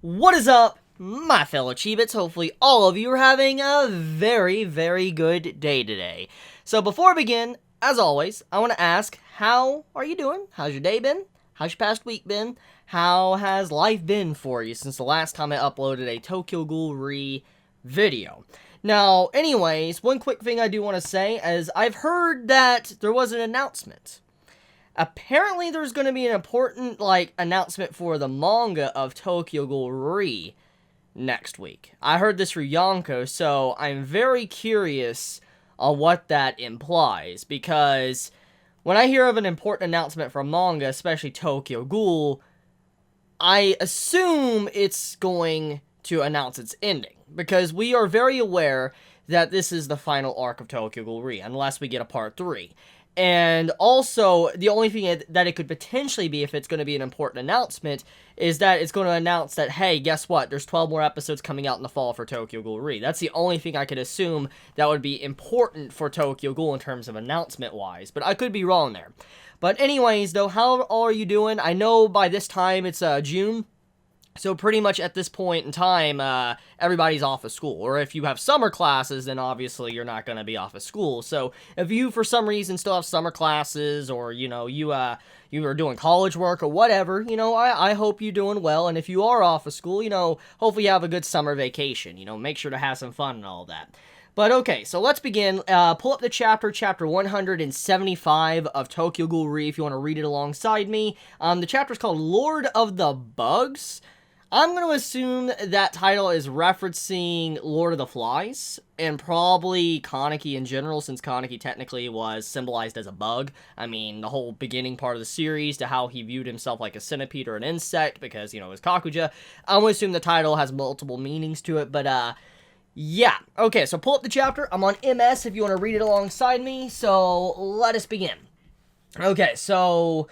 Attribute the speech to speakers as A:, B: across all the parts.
A: What is up, my fellow Chibits? Hopefully all of you are having a very, very good day today. So before I begin, as always, I want to ask, how are you doing? How's your day been? How's your past week been? How has life been for you since the last time I uploaded a Tokyo Ghoul video? Now, anyways, one quick thing I do want to say is I've heard that there was an announcement. Apparently, there's going to be an important, announcement for the manga of Tokyo Ghoul next week. I heard this through Yonko, so I'm very curious on what that implies, because when I hear of an important announcement for manga, especially Tokyo Ghoul, I assume it's going to announce its ending, because we are very aware that this is the final arc of Tokyo Ghoul unless we get a part 3. And also, the only thing that it could potentially be, if it's going to be an important announcement, is that it's going to announce that, hey, guess what? There's 12 more episodes coming out in the fall for Tokyo Ghoul. That's the only thing I could assume that would be important for Tokyo Ghoul in terms of announcement-wise. But I could be wrong there. But anyways, though, how are you doing? I know by this time it's June. So pretty much at this point in time, everybody's off of school. Or if you have summer classes, then obviously you're not going to be off of school. So if you, for some reason, still have summer classes, or, you know, you are doing college work or whatever, you know, I hope you're doing well. And if you are off of school, you know, hopefully you have a good summer vacation. You know, make sure to have some fun and all that. But okay, so let's begin. Pull up the chapter 175 of Tokyo Ghoul if you want to read it alongside me. The chapter is called Lord of the Bugs. I'm going to assume that title is referencing Lord of the Flies, and probably Kaneki in general, since Kaneki technically was symbolized as a bug. I mean, the whole beginning part of the series to how he viewed himself like a centipede or an insect, because, you know, it was Kakuja. I'm going to assume the title has multiple meanings to it, but, yeah. Okay, so pull up the chapter. I'm on MS if you want to read it alongside me, so let us begin. Okay, so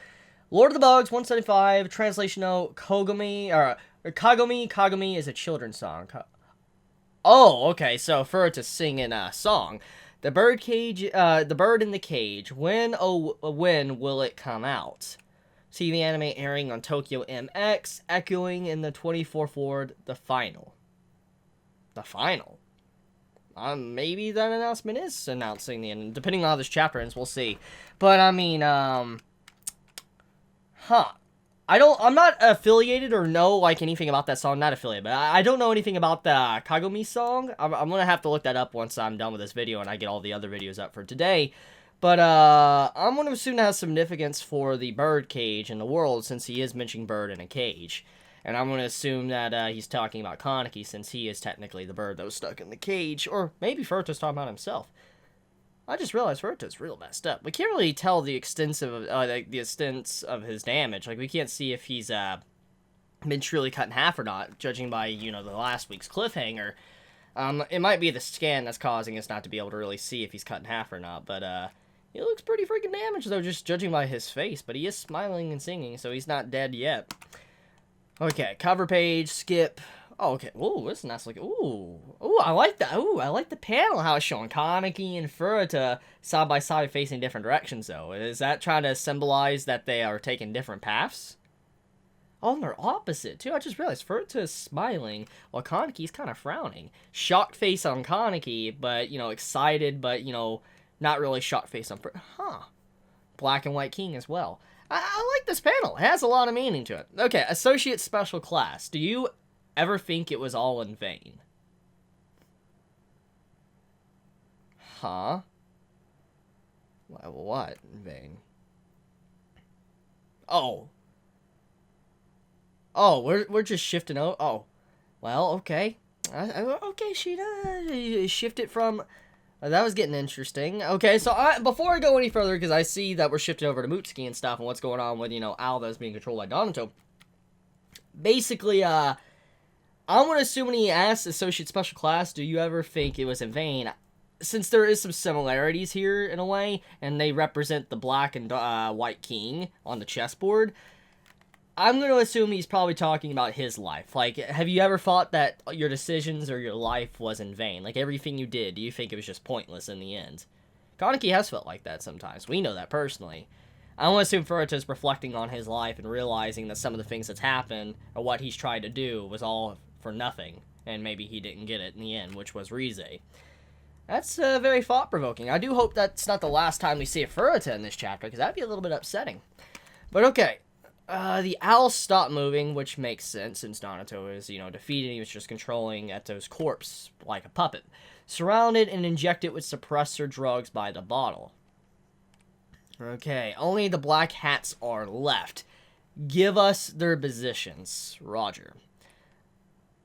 A: Lord of the Bugs, 175, translation note, Kagome is a children's song. Oh, okay, so for it to sing in a song. The bird in the cage. When will it come out? See the anime airing on Tokyo MX, echoing in the 24 forward, the final. The final? Maybe that announcement is announcing the end, depending on how this chapter ends, we'll see. But, I mean, I'm not affiliated or know, like, anything about that song. Not affiliated, but I don't know anything about the Kagome song. I'm gonna have to look that up once I'm done with this video and I get all the other videos up for today. But, I'm gonna assume it has significance for the bird cage in the world, since he is mentioning bird in a cage. And I'm gonna assume that, he's talking about Kaneki, since he is technically the bird that was stuck in the cage. Or maybe Furuto's talking about himself. I just realized Furuto's real messed up. We can't really tell the extent of his damage. Like, we can't see if he's been truly cut in half or not, judging by, you know, the last week's cliffhanger. It might be the scan that's causing us not to be able to really see if he's cut in half or not, but he looks pretty freaking damaged, though, just judging by his face. But he is smiling and singing, so he's not dead yet. Okay, cover page, skip. Oh, okay. Ooh, this is nice looking. Ooh, I like that. Ooh, I like the panel, how it's showing Kaneki and Furuta side by side facing different directions, though. Is that trying to symbolize that they are taking different paths? Oh, and they're opposite, too. I just realized Furuta is smiling while Kaneki's kind of frowning. Shocked face on Kaneki, but, you know, excited, but, you know, not really shocked face on Furuta. Huh. Black and White King as well. I like this panel. It has a lot of meaning to it. Okay, Associate Special Class. Do you ever think it was all in vain? Huh? What in vain? Oh, we're just shifting out. Oh, well, okay. Okay, Sheeta, shift it from. That was getting interesting. Okay, so before I go any further, because I see that we're shifting over to Mutsuki and stuff, and what's going on with, you know, Alva's being controlled by Donato. Basically, I'm going to assume when he asks Associate Special Class, do you ever think it was in vain? Since there is some similarities here, in a way, and they represent the Black and White King on the chessboard, I'm going to assume he's probably talking about his life. Like, have you ever thought that your decisions or your life was in vain? Like, everything you did, do you think it was just pointless in the end? Kaneki has felt like that sometimes. We know that personally. I want to assume Furuto's reflecting on his life and realizing that some of the things that's happened, or what he's tried to do, was all for nothing. And maybe he didn't get it in the end, which was Rize. That's very thought-provoking. I do hope that's not the last time we see a Furuta in this chapter, because that'd be a little bit upsetting. But okay. The owl stopped moving, which makes sense, since Naruto is, defeated. He was just controlling Eto's corpse like a puppet. Surrounded and injected with suppressor drugs by the bottle. Okay, only the black hats are left. Give us their positions. Roger.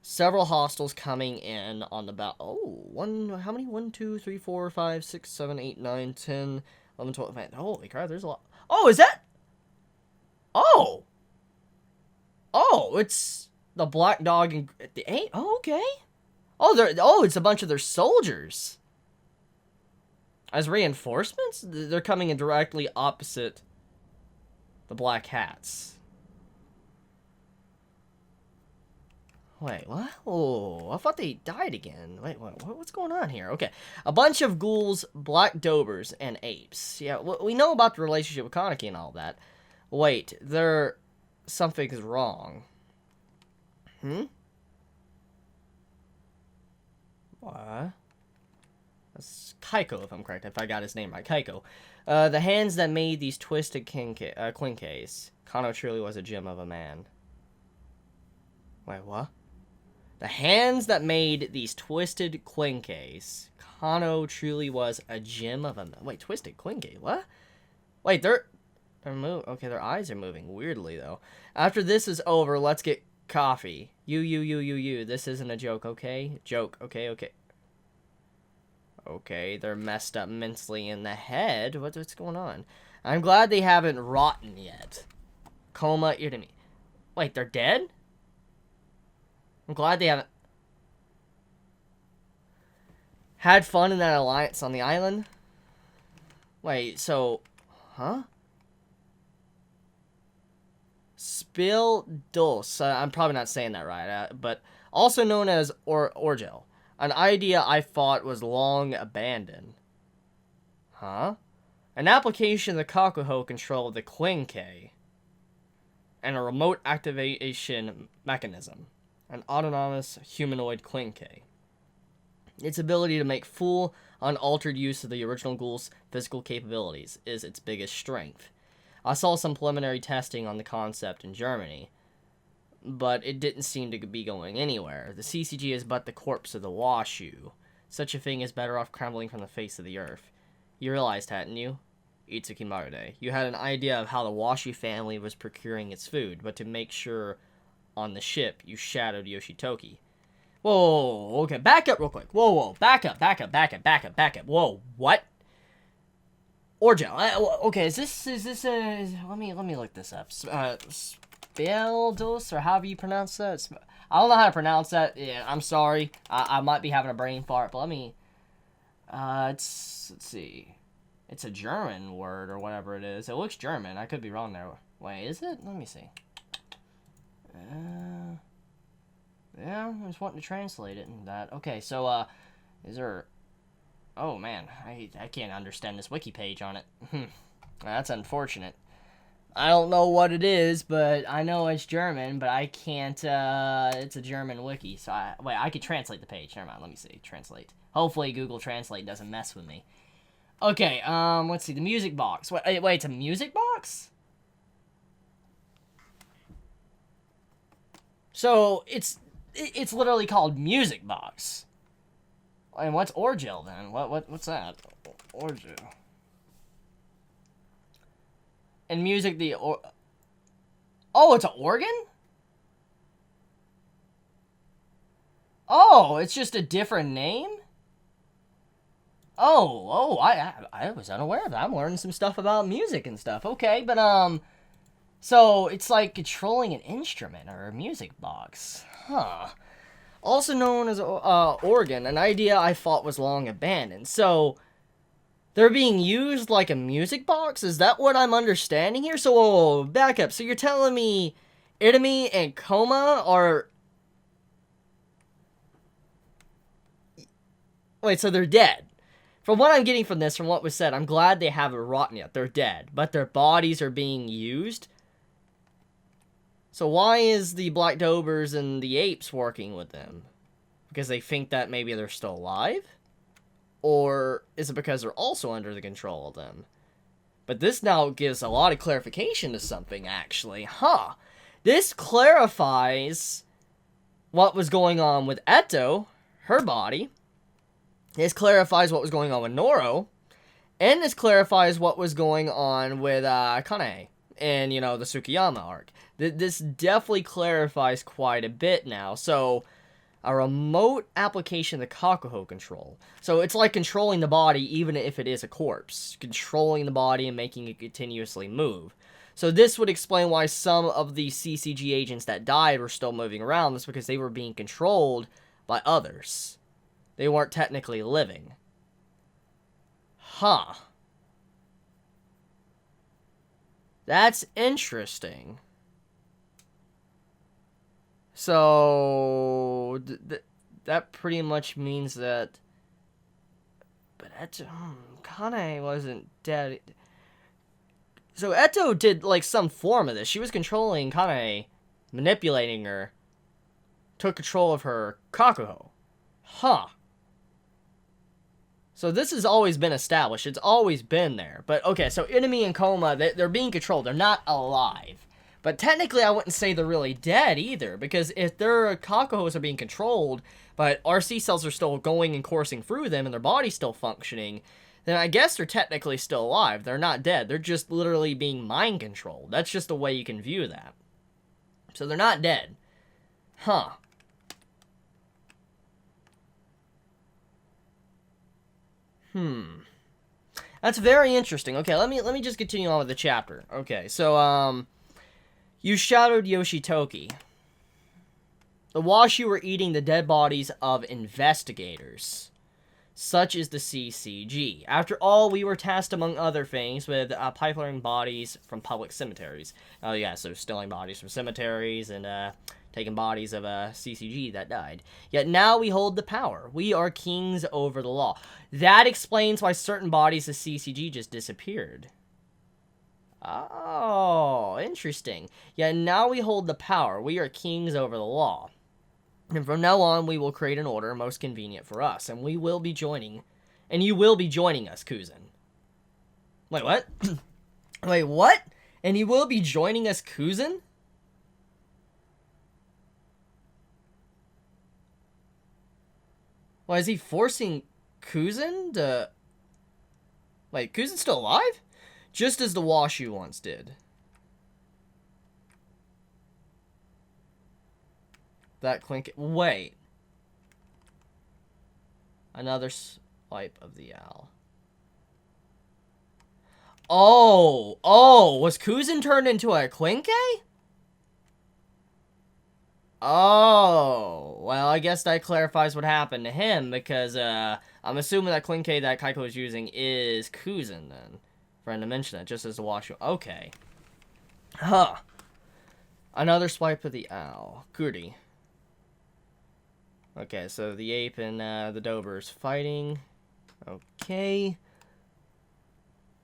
A: Several hostiles coming in on the how many? 1, 2, 3, 4, 5, 6, 7, 8, 9, 10, 11, 12. Man, holy crap, there's a lot. Oh, is that? Oh, it's the black dog and the 8. Oh, okay. It's a bunch of their soldiers. As reinforcements? They're coming in directly opposite the black hats. Wait, what? Oh, I thought they died again. Wait, what's going on here? Okay, a bunch of ghouls, black dobers, and apes. Yeah, we know about the relationship with Kaneki and all that. Wait, something's wrong. What? That's Kaiko, if I'm correct, if I got his name right. Kaiko. The hands that made these twisted quinkes. Kano truly was a gem of a man. Wait, what? The hands that made these twisted quinkes. Kano truly was a gem of a man. Wait, twisted quinke? What? Wait, they're moving. Okay, their eyes are moving weirdly, though. After this is over, let's get coffee. You. This isn't a joke, okay? Joke, okay. Okay, they're messed up mentally in the head. What's going on? I'm glad they haven't rotten yet. Coma, Irimi. Wait, they're dead? I'm glad they haven't had fun in that alliance on the island. Wait, so... Huh? Spill Dulce. I'm probably not saying that right, but also known as Orgel. An idea I thought was long abandoned. Huh? An application of the Kakuho control of the Quinque. And a remote activation mechanism. An autonomous humanoid Quinque. Its ability to make full, unaltered use of the original Ghoul's physical capabilities is its biggest strength. I saw some preliminary testing on the concept in Germany, but it didn't seem to be going anywhere. The CCG is but the corpse of the Washu. Such a thing is better off crumbling from the face of the earth. You realized, hadn't you? Itsuki Marude. You had an idea of how the Washu family was procuring its food, but to make sure on the ship, you shadowed Yoshitoki. Whoa, okay, back up real quick. Whoa, back up. Whoa, what? Orgel. Okay, is this let me look this up. Speldos, or however you pronounce that. I don't know how to pronounce that. Yeah, I'm sorry. I might be having a brain fart, but let me. Let's see. It's a German word or whatever it is. It looks German. I could be wrong there. Wait, is it? Let me see. Yeah, I was wanting to translate it and that. Okay, so, is there... Oh, man, I can't understand this wiki page on it. That's unfortunate. I don't know what it is, but I know it's German, but I can't, it's a German wiki, so I could translate the page. Never mind, let me see. Translate. Hopefully Google Translate doesn't mess with me. Okay, let's see, the music box. Wait, it's a music box? So, it's literally called Music Box. And what's Orgel, then? What's that? Orgel. And music, Oh, it's an organ? Oh, it's just a different name? Oh, I was unaware of that. I'm learning some stuff about music and stuff. Okay, but, so it's like controlling an instrument or a music box. Huh. Also known as organ, an idea I thought was long abandoned. So, they're being used like a music box? Is that what I'm understanding here? So, whoa, back up. So you're telling me Irimi and Koma are... Wait, so they're dead. From what I'm getting from this, from what was said, I'm glad they haven't rotten yet. They're dead, but their bodies are being used. So why is the Black Dobers and the apes working with them? Because they think that maybe they're still alive? Or is it because they're also under the control of them? But this now gives a lot of clarification to something, actually. Huh. This clarifies what was going on with Eto, her body. This clarifies what was going on with Noro. And this clarifies what was going on with Kanae and, you know, the Tsukiyama arc. This definitely clarifies quite a bit now. So, a remote application of the Kakuho control. So it's like controlling the body even if it is a corpse. Controlling the body and making it continuously move. So this would explain why some of the CCG agents that died were still moving around. That's because they were being controlled by others. They weren't technically living. Huh. That's interesting. So, that pretty much means that... But Eto... Kanae wasn't dead. So Eto did, like, some form of this. She was controlling Kanae, manipulating her, took control of her Kakuho. Huh. So this has always been established. It's always been there. But, okay, so Enemy and Coma, they're being controlled. They're not alive. But technically, I wouldn't say they're really dead either, because if their Kakuhos are being controlled, but RC cells are still going and coursing through them, and their body's still functioning, then I guess they're technically still alive. They're not dead. They're just literally being mind controlled. That's just the way you can view that. So they're not dead. Huh. That's very interesting. Okay, let me just continue on with the chapter. Okay, so, you shadowed Yoshitoki. The Washu were eating the dead bodies of investigators. Such is the CCG. After all, we were tasked, among other things, with pipelining bodies from public cemeteries. Oh yeah, so stealing bodies from cemeteries and taking bodies of CCG that died. Yet now we hold the power. We are kings over the law. That explains why certain bodies of CCG just disappeared. Oh, interesting. Yeah, now we hold the power. We are kings over the law. And from now on, we will create an order most convenient for us. And we will be joining. And you will be joining us, Kuzan. Wait, what? Wait, what? And you will be joining us, Kuzan? Why, is he forcing Kuzan to... Wait, Kuzan's still alive? Just as the Washu once did. That clink... Wait. Another swipe of the owl. Oh, was Kuzan turned into a Klinke? Oh, well, I guess that clarifies what happened to him, because, I'm assuming that Klinke that Kaiko is using is Kuzan, then. For him to mention that, just as the Washu. Okay. Huh. Another swipe of the owl. Goody. Okay, so the ape and, the Dobers fighting. Okay.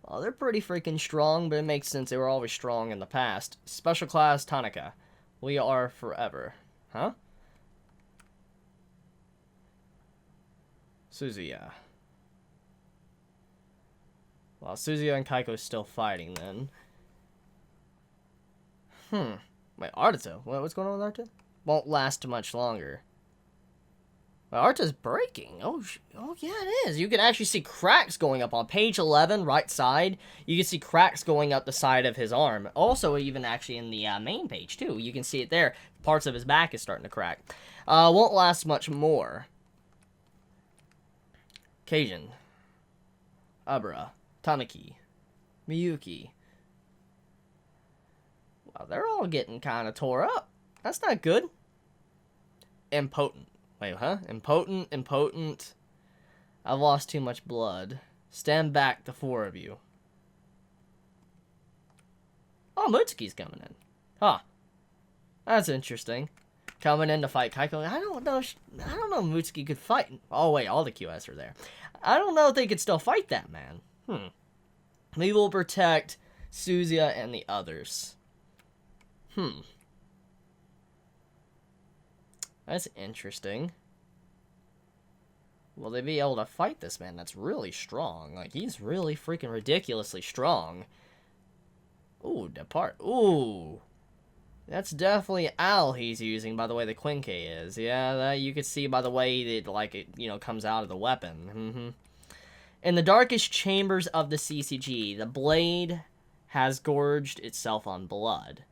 A: Well, they're pretty freaking strong, but it makes sense. They were always strong in the past. Special class Tanaka. We are forever. Huh? Suzuya. Well, Suzuya and Kaiko's still fighting, then. Wait, Arta? What's going on with Arta? Won't last much longer. Well, Arta's breaking. Oh, yeah, it is. You can actually see cracks going up on page 11, right side. You can see cracks going up the side of his arm. Also, even actually in the main page, too. You can see it there. Parts of his back is starting to crack. Won't last much more. Keijin. Abra. Tanaki. Miyuki. Well, they're all getting kind of tore up. That's not good. Impotent. Wait, huh? Impotent. I've lost too much blood. Stand back, the four of you. Oh, Mutsuki's coming in. Huh. That's interesting. coming in to fight Kaiko. I don't know if Mutsuki could fight. Oh, wait, all the QS are there. I don't know if they could still fight that man. We will protect Suzuya and the others. That's interesting. Will they be able to fight this man? That's really strong. Like, he's really freaking ridiculously strong. Ooh, depart. Ooh. That's definitely Al he's using, by the way the Quinque is. Yeah, that you could see by the way that, like, it, you know, comes out of the weapon. In the darkest chambers of the CCG, the blade has gorged itself on blood.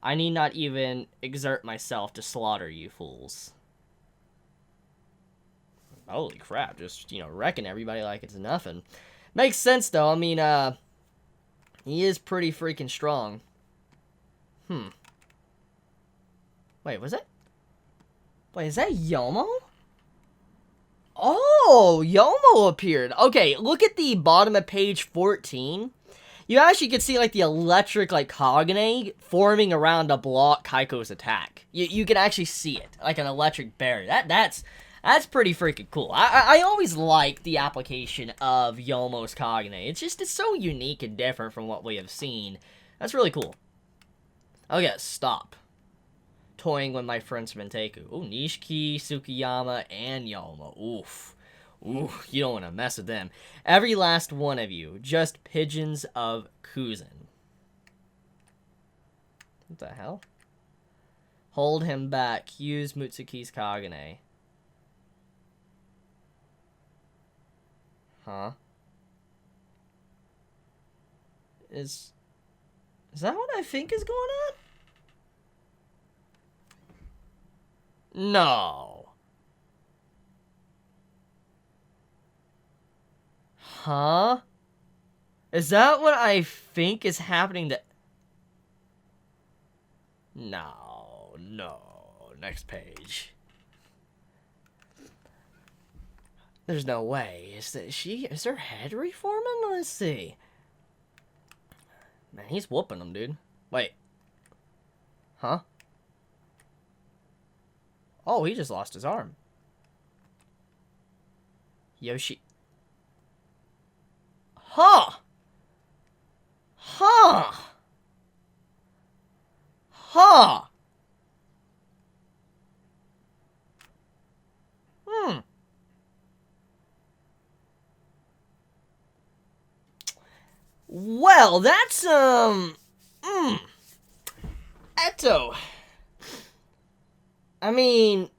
A: I need not even exert myself to slaughter you fools. Holy crap, just, you know, wrecking everybody like it's nothing. Makes sense, though. I mean, he is pretty freaking strong. Wait, was it? Wait, is that Yomo? Oh, Yomo appeared. Okay, look at the bottom of page 14. You actually can see, like, the electric, like, Kagane forming around to block Kaiko's attack. You can actually see it, like an electric barrier. That's pretty freaking cool. I always like the application of Yomo's Kagane. It's so unique and different from what we have seen. That's really cool. Okay, stop. Toying with my friends from Menteku. Ooh, Nishiki, Tsukiyama, and Yomo. Oof. Ooh, you don't want to mess with them. Every last one of you. Just pigeons of Kuzan. What the hell? Hold him back. Use Mutsuki's Kagane. Huh? Is that what I think is going on? No. Huh? Is that what I think is happening to... No. Next page. There's no way. Is her head reforming? Let's see. Man, he's whooping him, dude. Wait. Huh? Oh, he just lost his arm. Yoshi. Huh. Well, that's, Eto. I mean,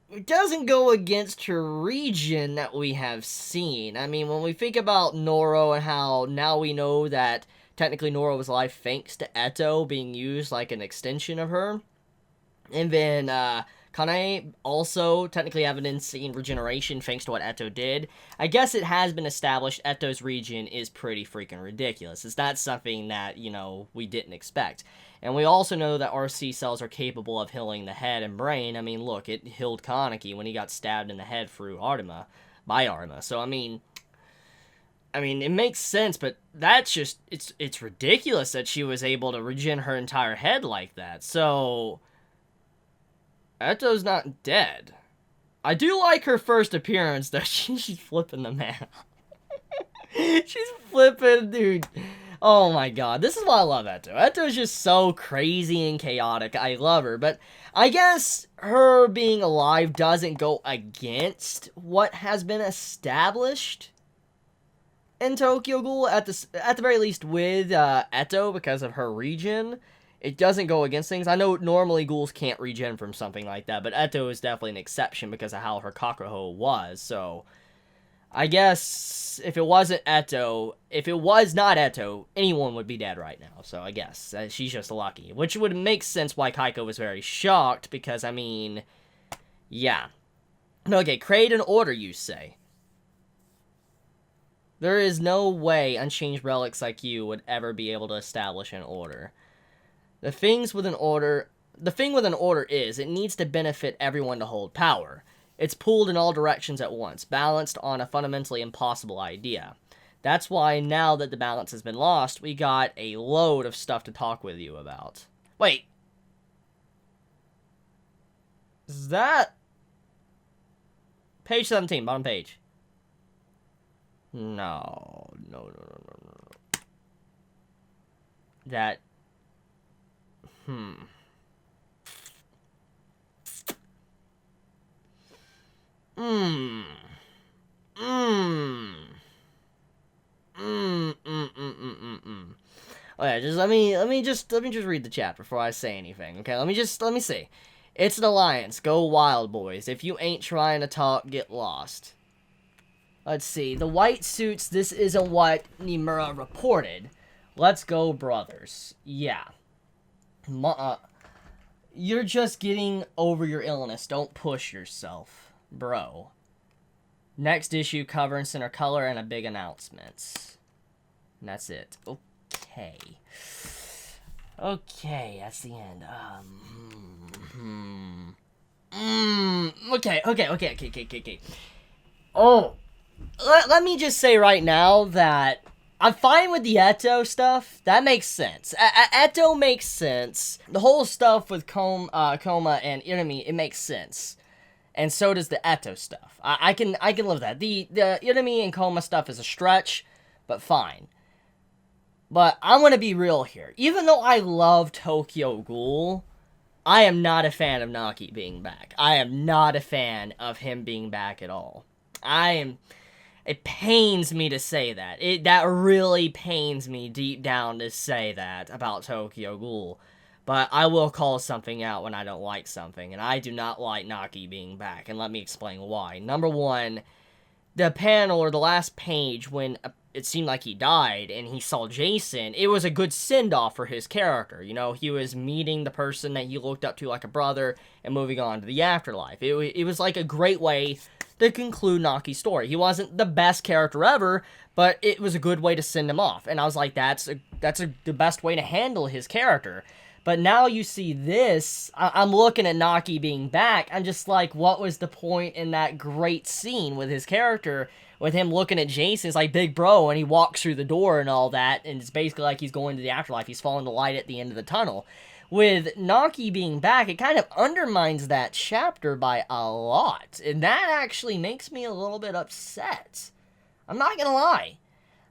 A: it doesn't go against her region that we have seen. I mean, when we think about Noro and how now we know that technically Noro was alive thanks to Eto being used like an extension of her. And then, Kanae also technically have an insane regeneration thanks to what Eto did. I guess it has been established Eto's region is pretty freaking ridiculous. It's not something that, you know, we didn't expect. And we also know that RC cells are capable of healing the head and brain. I mean, look, it healed Kaneki when he got stabbed in the head through Artima, by Artima. So, I mean, it makes sense, but that's just, it's ridiculous that she was able to regen her entire head like that. So, Eto's not dead. I do like her first appearance, though. She's flipping the man. She's flipping, dude. Oh my god, this is why I love Eto. Eto's just so crazy and chaotic. I love her, but I guess her being alive doesn't go against what has been established in Tokyo Ghoul, at the very least with Eto, because of her regen. It doesn't go against things. I know normally ghouls can't regen from something like that, but Eto is definitely an exception because of how her Kakuho was, so... I guess if it wasn't Eto, if it was not Eto, anyone would be dead right now. So I guess she's just lucky. Which would make sense why Kaiko was very shocked, because, I mean, yeah. Okay, create an order, you say. There is no way unchanged relics like you would ever be able to establish an order. The thing with an order is, it needs to benefit everyone to hold power. It's pulled in all directions at once, balanced on a fundamentally impossible idea. That's why now that the balance has been lost, we got a load of stuff to talk with you about. Wait. Is that... Page 17, bottom page. No. That... Okay, just let me just read the chapter before I say anything. Okay, let me see. It's an alliance. Go wild, boys. If you ain't trying to talk, get lost. Let's see. The white suits. This isn't what Nimura reported. Let's go, brothers. Yeah. You're just getting over your illness. Don't push yourself, bro. Next issue, cover and center color, and a big announcements. And that's it. Okay. Okay, that's the end. Okay. Oh, let me just say right now that I'm fine with the Eto stuff. That makes sense. Eto makes sense. The whole stuff with Koma and Irumi, it makes sense. And so does the Eto stuff. I can live with that. The Irumi and Koma stuff is a stretch, but fine. But I'm going to be real here. Even though I love Tokyo Ghoul, I am not a fan of Naki being back. I am not a fan of him being back at all. It pains me to say that. That really pains me deep down to say that about Tokyo Ghoul. But I will call something out when I don't like something. And I do not like Naki being back. And let me explain why. Number one, the panel or the last page when it seemed like he died and he saw Jason, it was a good send-off for his character. You know, he was meeting the person that he looked up to like a brother and moving on to the afterlife. It was like a great way to conclude Naki's story. He wasn't the best character ever, but it was a good way to send him off. And I was like, that's the best way to handle his character. But now you see this, I'm looking at Naki being back, I'm just like, what was the point in that great scene with his character, with him looking at Jason, it's like, big bro, and he walks through the door and all that, and it's basically like he's going to the afterlife, he's following the light at the end of the tunnel. With Naki being back, it kind of undermines that chapter by a lot, and that actually makes me a little bit upset. I'm not gonna lie.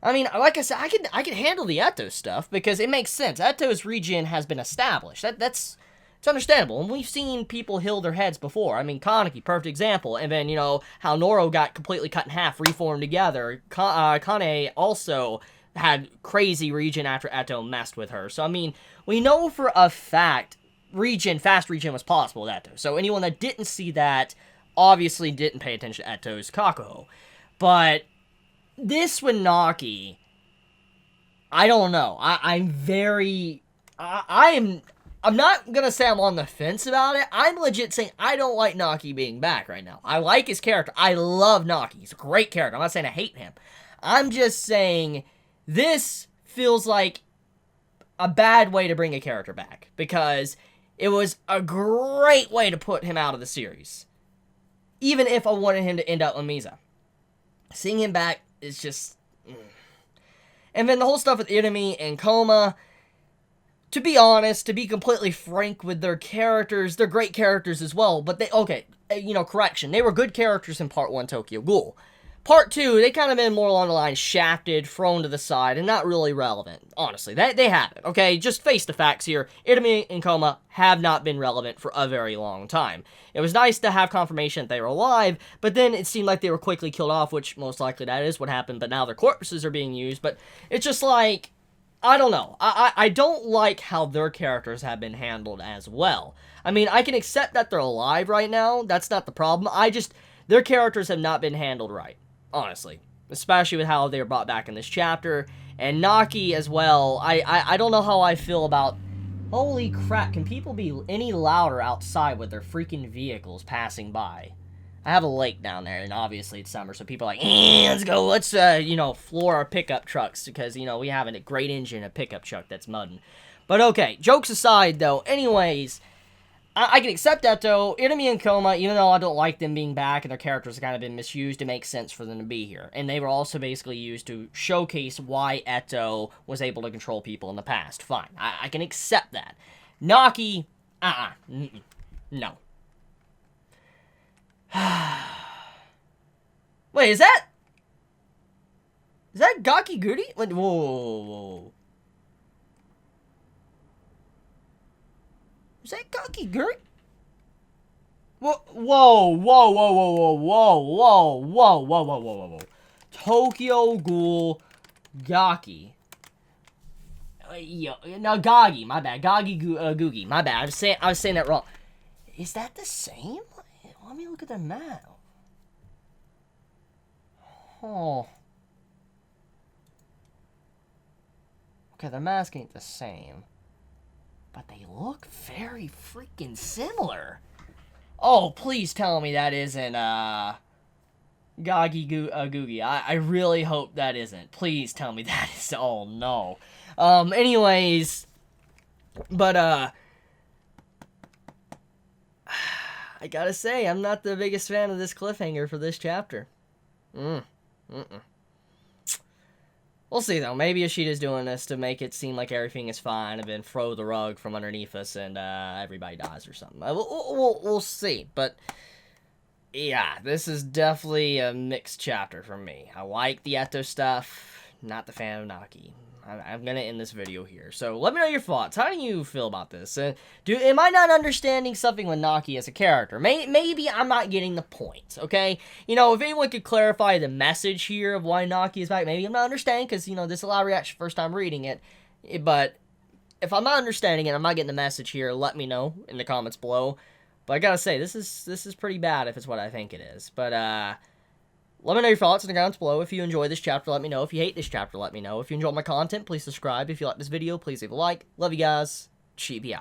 A: I mean, like I said, I can handle the Eto stuff because it makes sense. Eto's region has been established. It's understandable, and we've seen people heal their heads before. I mean, Kaneki, perfect example. And then, you know, how Noro got completely cut in half, reformed together. Kane also had crazy region after Eto messed with her. So, I mean, we know for a fact fast region was possible with Eto. So anyone that didn't see that obviously didn't pay attention to Eto's Kakuho. But this with Naki, I don't know. I'm not gonna say I'm on the fence about it. I'm legit saying I don't like Naki being back right now. I like his character. I love Naki. He's a great character. I'm not saying I hate him. I'm just saying this feels like a bad way to bring a character back, because it was a great way to put him out of the series. Even if I wanted him to end up with Misa. Seeing him back is just... And then the whole stuff with Irumi and Koma, to be honest, to be completely frank with their characters, they're great characters as well, but correction, they were good characters in Part 1 Tokyo Ghoul. Part 2, they kind of been more along the line shafted, thrown to the side, and not really relevant. Honestly, they haven't, okay? Just face the facts here. Irumi and Koma have not been relevant for a very long time. It was nice to have confirmation that they were alive, but then it seemed like they were quickly killed off, which most likely that is what happened, but now their corpses are being used, but it's just like, I don't know. I don't like how their characters have been handled as well. I mean, I can accept that they're alive right now, that's not the problem, their characters have not been handled right. Honestly, especially with how they were brought back in this chapter, and Naki as well. I don't know how I feel about... Holy crap, can people be any louder outside with their freaking vehicles passing by? I have a lake down there, and obviously it's summer, so people are like, let's floor our pickup trucks, because, we have a great engine, a pickup truck that's mudding. But okay, jokes aside, though, anyways... I can accept that, though. Irumi and Koma, even though I don't like them being back and their characters have kind of been misused, it makes sense for them to be here. And they were also basically used to showcase why Eto was able to control people in the past. Fine. I can accept that. Naki, no. Wait, is that Gaki Goody? Whoa, whoa, whoa. Is that Gaki Goody? Whoa, whoa, whoa, whoa, whoa, whoa, whoa, whoa, whoa, whoa, whoa, whoa. Tokyo Ghoul Gaki. No, Gagi, my bad. Gagi Googie, my bad. I was saying that wrong. Is that the same? Let me look at the map. Oh. Okay, the mask ain't the same. But they look very freaking similar. Oh, please tell me that isn't, Gagi Googie. I really hope that isn't. Please tell me that is. Oh, no. Anyways. But, I gotta say, I'm not the biggest fan of this cliffhanger for this chapter. We'll see, though. Maybe Ishida's doing this to make it seem like everything is fine and then throw the rug from underneath us and everybody dies or something. We'll see. But, yeah, this is definitely a mixed chapter for me. I like the Eto stuff. Not the fan of Naki. I'm going to end this video here. So, let me know your thoughts. How do you feel about this? Am I not understanding something with Naki as a character? Maybe I'm not getting the point, okay? You know, if anyone could clarify the message here of why Naki is back, maybe I'm not understanding, because, you know, this is a lot of reaction first time reading it. But, if I'm not understanding it, I'm not getting the message here, let me know in the comments below. But I gotta say, this is pretty bad if it's what I think it is. But, let me know your thoughts in the comments below. If you enjoy this chapter, let me know. If you hate this chapter, let me know. If you enjoy my content, please subscribe. If you like this video, please leave a like. Love you guys. Chibi out.